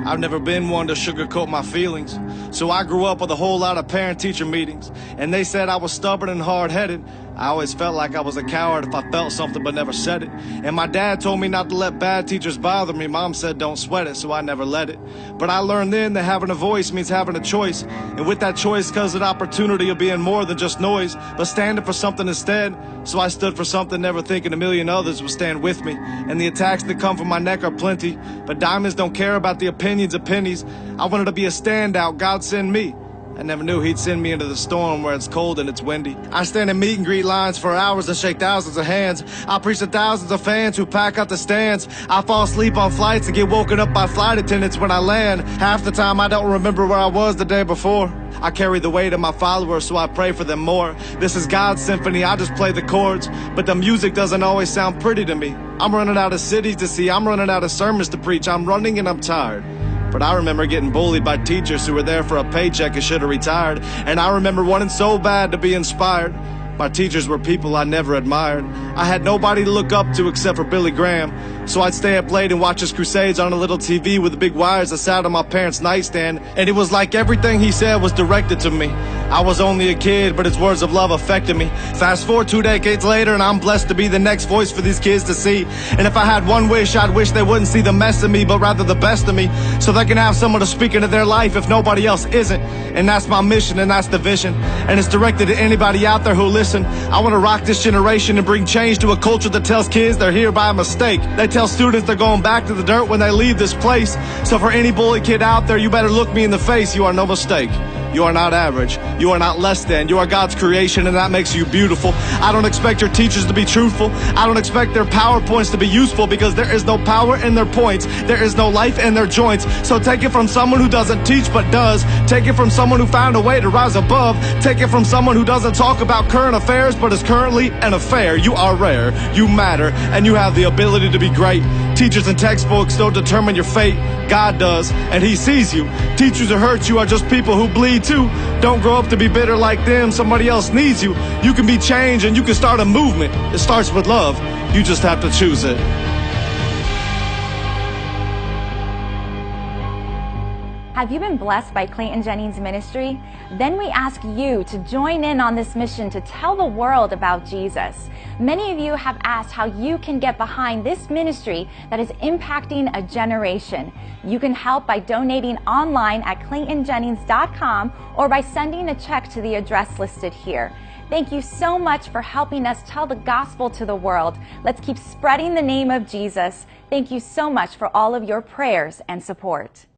I've never been one to sugarcoat my feelings. So I grew up with a whole lot of parent-teacher meetings, and they said I was stubborn and hard-headed. I always felt like I was a coward if I felt something but never said it. And my dad told me not to let bad teachers bother me. Mom said don't sweat it, so I never let it. But I learned then that having a voice means having a choice. And with that choice comes an opportunity of being more than just noise, but standing for something instead. So I stood for something, never thinking a million others would stand with me. And the attacks that come from my neck are plenty, but diamonds don't care about the opinions of pennies. I wanted to be a standout, God send me. I never knew he'd send me into the storm where it's cold and it's windy. I stand in meet and greet lines for hours and shake thousands of hands. I preach to thousands of fans who pack out the stands. I fall asleep on flights and get woken up by flight attendants when I land. Half the time I don't remember where I was the day before. I carry the weight of my followers, so I pray for them more. This is God's symphony, I just play the chords, but the music doesn't always sound pretty to me. I'm running out of cities to see, I'm running out of sermons to preach. I'm running and I'm tired. But I remember getting bullied by teachers who were there for a paycheck and should have retired. And I remember wanting so bad to be inspired. My teachers were people I never admired. I had nobody to look up to except for Billy Graham. So I'd stay up late and watch his crusades on a little TV with the big wires that sat on my parents' nightstand. And it was like everything he said was directed to me. I was only a kid, but his words of love affected me. Fast forward 2 decades later, and I'm blessed to be the next voice for these kids to see. And if I had one wish, I'd wish they wouldn't see the mess of me, but rather the best of me, so they can have someone to speak into their life if nobody else isn't. And that's my mission, and that's the vision. And it's directed at anybody out there who listen. I want to rock this generation and bring change to a culture that tells kids they're here by mistake. They tell students they're going back to the dirt when they leave this place. So for any bully kid out there, you better look me in the face. You are no mistake. You are not average. You are not less than. You are God's creation, and that makes you beautiful. I don't expect your teachers to be truthful. I don't expect their PowerPoints to be useful, because there is no power in their points. There is no life in their joints. So take it from someone who doesn't teach but does. Take it from someone who found a way to rise above. Take it from someone who doesn't talk about current affairs but is currently an affair. You are rare. You matter. And you have the ability to be great. Teachers and textbooks don't determine your fate. God does, and he sees you. Teachers who hurt you are just people who bleed too. Don't grow up to be bitter like them. Somebody else needs you. You can be changed, and you can start a movement. It starts with love. You just have to choose it. Have you been blessed by Clayton Jennings' ministry? Then we ask you to join in on this mission to tell the world about Jesus. Many of you have asked how you can get behind this ministry that is impacting a generation. You can help by donating online at claytonjennings.com or by sending a check to the address listed here. Thank you so much for helping us tell the gospel to the world. Let's keep spreading the name of Jesus. Thank you so much for all of your prayers and support.